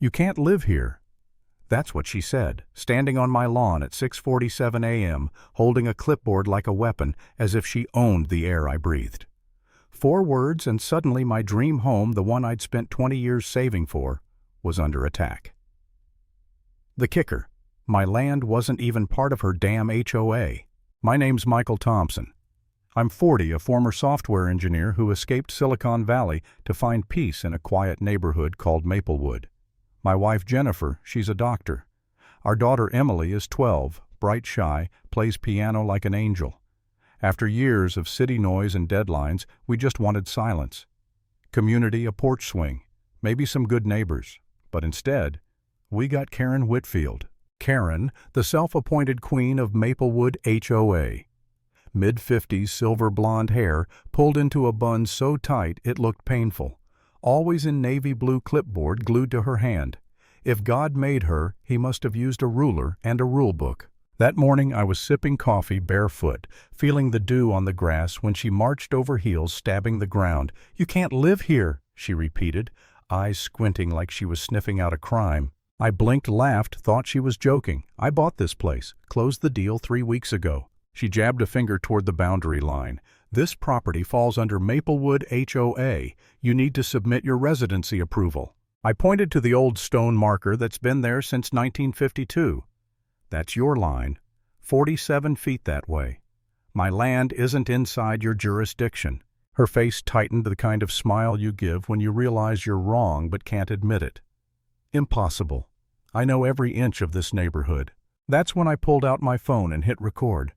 "You can't live here." That's what she said, standing on my lawn at 6:47 a.m., holding a clipboard like a weapon, as if she owned the air I breathed. 4 words, and suddenly my dream home, the one I'd spent 20 years saving for, was under attack. The kicker: my land wasn't even part of her damn HOA. My name's Michael Thompson. I'm 40, a former software engineer who escaped Silicon Valley to find peace in a quiet neighborhood called Maplewood. My wife Jennifer, she's a doctor. Our daughter Emily is 12, bright, shy, plays piano like an angel. After years of city noise and deadlines, we just wanted silence. Community, a porch swing, maybe some good neighbors. But instead, we got Karen Whitfield. Karen, the self-appointed queen of Maplewood HOA. Mid-50s, silver blonde hair, pulled into a bun so tight it looked painful. Always in navy blue clipboard glued to her hand. If God made her, he must have used a ruler and a rule book. That morning I was sipping coffee barefoot, feeling the dew on the grass when she marched over heels, stabbing the ground. "You can't live here," she repeated, eyes squinting like she was sniffing out a crime. I blinked, laughed, thought she was joking. "I bought this place, closed the deal 3 weeks ago." She jabbed a finger toward the boundary line. "This property falls under Maplewood HOA. You need to submit your residency approval." I pointed to the old stone marker that's been there since 1952. "That's your line. 47 feet that way. My land isn't inside your jurisdiction." Her face tightened, the kind of smile you give when you realize you're wrong but can't admit it. "Impossible. I know every inch of this neighborhood." That's when I pulled out my phone and hit record.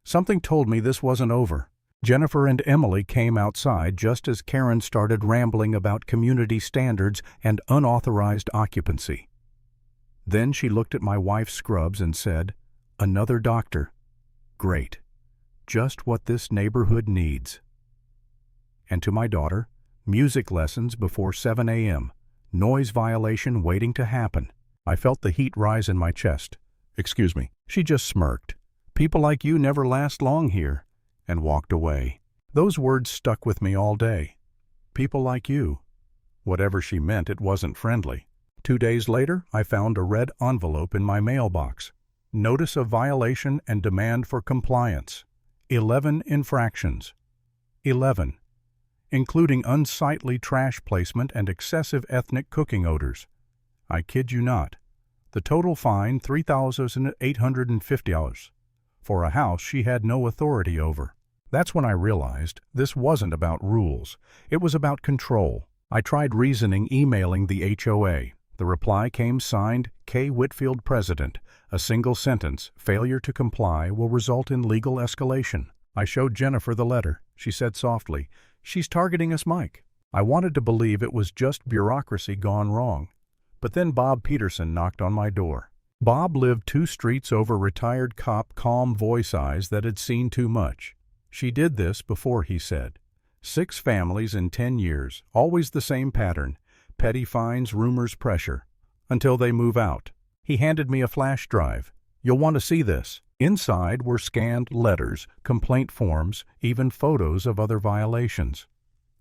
Something told me this wasn't over. Jennifer and Emily came outside just as Karen started rambling about community standards and unauthorized occupancy. Then she looked at my wife's scrubs and said, "Another doctor. Great. Just what this neighborhood needs." And to my daughter, music lessons before 7 a.m., noise violation waiting to happen. I felt the heat rise in my chest. "Excuse me." She just smirked. "People like you never last long here," and walked away. Those words stuck with me all day. People like you. Whatever she meant, it wasn't friendly. 2 days later, I found a red envelope in my mailbox. Notice of violation and demand for compliance. 11 infractions. 11. Including unsightly trash placement and excessive ethnic cooking odors. I kid you not. The total fine, $3,850. For a house she had no authority over. That's when I realized this wasn't about rules. It was about control. I tried reasoning, emailing the HOA. The reply came signed, K. Whitfield, President. A single sentence, failure to comply, will result in legal escalation. I showed Jennifer the letter. She said softly, "She's targeting us, Mike." I wanted to believe it was just bureaucracy gone wrong. But then Bob Peterson knocked on my door. Bob lived 2 streets over retired cop, calm voice eyes that had seen too much. "She did this before," he said. 6 families in 10 years, always the same pattern. Petty fines, rumors, pressure. Until they move out. He handed me a flash drive. "You'll want to see this." Inside were scanned letters, complaint forms, even photos of other violations.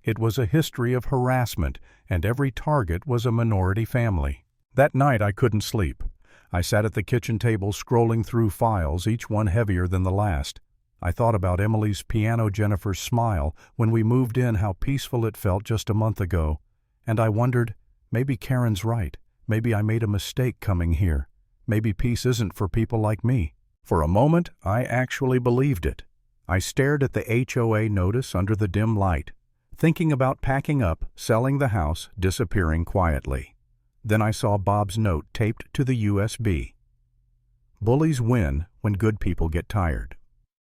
It was a history of harassment, and every target was a minority family. That night I couldn't sleep. I sat at the kitchen table scrolling through files, each one heavier than the last. I thought about Emily's piano, Jennifer's smile when we moved in, how peaceful it felt just a month ago. And I wondered, maybe Karen's right. Maybe I made a mistake coming here. Maybe peace isn't for people like me. For a moment, I actually believed it. I stared at the HOA notice under the dim light, thinking about packing up, selling the house, disappearing quietly. Then I saw Bob's note taped to the USB. "Bullies win when good people get tired."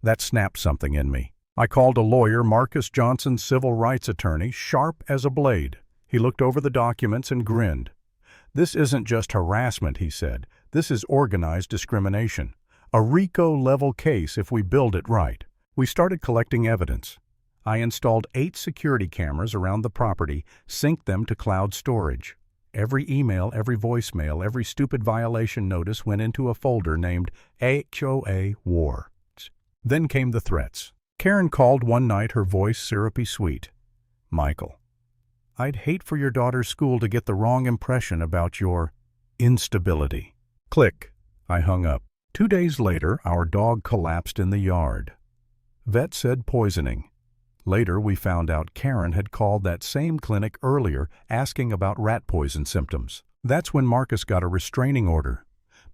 That snapped something in me. I called a lawyer, Marcus Johnson, civil rights attorney, sharp as a blade. He looked over the documents and grinned. "This isn't just harassment," he said. "This is organized discrimination. A RICO-level case if we build it right." We started collecting evidence. I installed 8 security cameras around the property, synced them to cloud storage. Every email, every voicemail, every stupid violation notice went into a folder named HOA War. Then came the threats. Karen called one night, her voice syrupy sweet. "Michael, I'd hate for your daughter's school to get the wrong impression about your instability. Click. I hung up. 2 days later, our dog collapsed in the yard. Vet said poisoning. Later, we found out Karen had called that same clinic earlier asking about rat poison symptoms. That's when Marcus got a restraining order.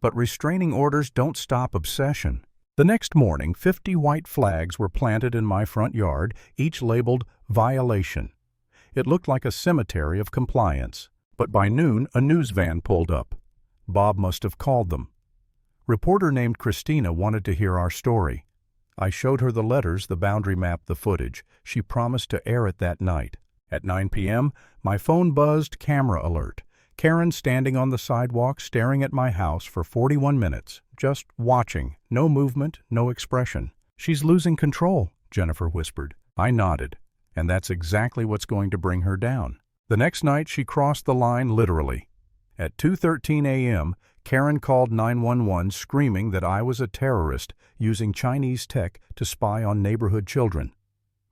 But restraining orders don't stop obsession. The next morning, 50 white flags were planted in my front yard, each labeled violation. It looked like a cemetery of compliance. But by noon, a news van pulled up. Bob must have called them. Reporter named Christina wanted to hear our story. I showed her the letters, the boundary map, the footage. She promised to air it that night. At 9 p.m., my phone buzzed, camera alert. Karen standing on the sidewalk staring at my house for 41 minutes, just watching, no movement, no expression. She's losing control, Jennifer whispered. I nodded, and that's exactly what's going to bring her down. The next night, she crossed the line literally. At 2:13 a.m., Karen called 911 screaming that I was a terrorist using Chinese tech to spy on neighborhood children.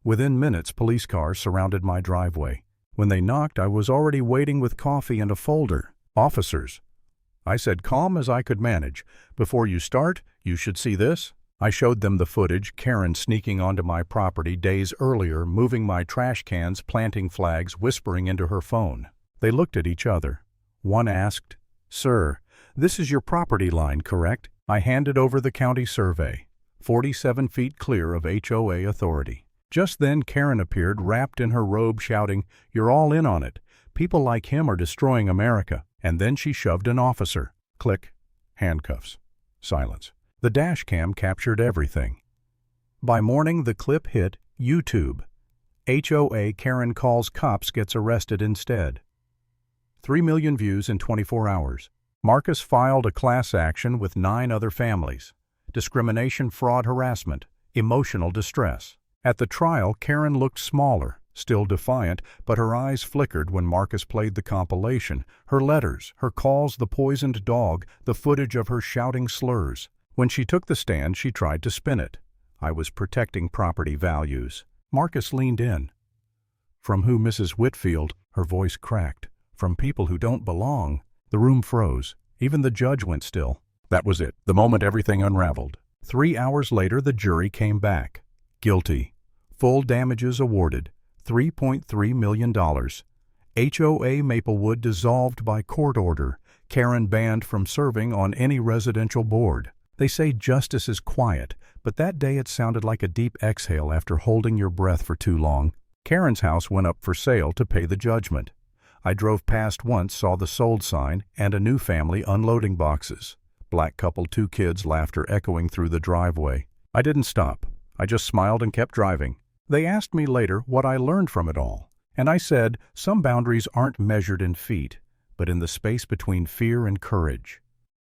Within minutes, police cars surrounded my driveway. When they knocked, I was already waiting with coffee and a folder. Officers. I said, calm as I could manage. Before you start, you should see this. I showed them the footage, Karen sneaking onto my property days earlier, moving my trash cans, planting flags, whispering into her phone. They looked at each other. One asked, Sir, this is your property line, correct? I handed over the county survey, 47 feet clear of HOA authority. Just then, Karen appeared, wrapped in her robe, shouting, You're all in on it. People like him are destroying America. And then she shoved an officer. Click. Handcuffs. Silence. The dash cam captured everything. By morning, the clip hit YouTube. HOA Karen calls cops, gets arrested instead. 3 million views in 24 hours. Marcus filed a class action with 9 other families. Discrimination, fraud, harassment, emotional distress. At the trial, Karen looked smaller, still defiant, but her eyes flickered when Marcus played the compilation, her letters, her calls, the poisoned dog, the footage of her shouting slurs. When she took the stand, she tried to spin it. I was protecting property values. Marcus leaned in. From who, Mrs. Whitfield? Her voice cracked. From people who don't belong. The room froze. Even the judge went still. That was it, the moment everything unraveled. 3 hours later, the jury came back. Guilty. Full damages awarded. $3.3 million. HOA Maplewood dissolved by court order. Karen banned from serving on any residential board. They say justice is quiet, but that day it sounded like a deep exhale after holding your breath for too long. Karen's house went up for sale to pay the judgment. I drove past once, saw the sold sign, and a new family unloading boxes. Black couple, 2 kids, laughter echoing through the driveway. I didn't stop. I just smiled and kept driving. They asked me later what I learned from it all. And I said, some boundaries aren't measured in feet, but in the space between fear and courage.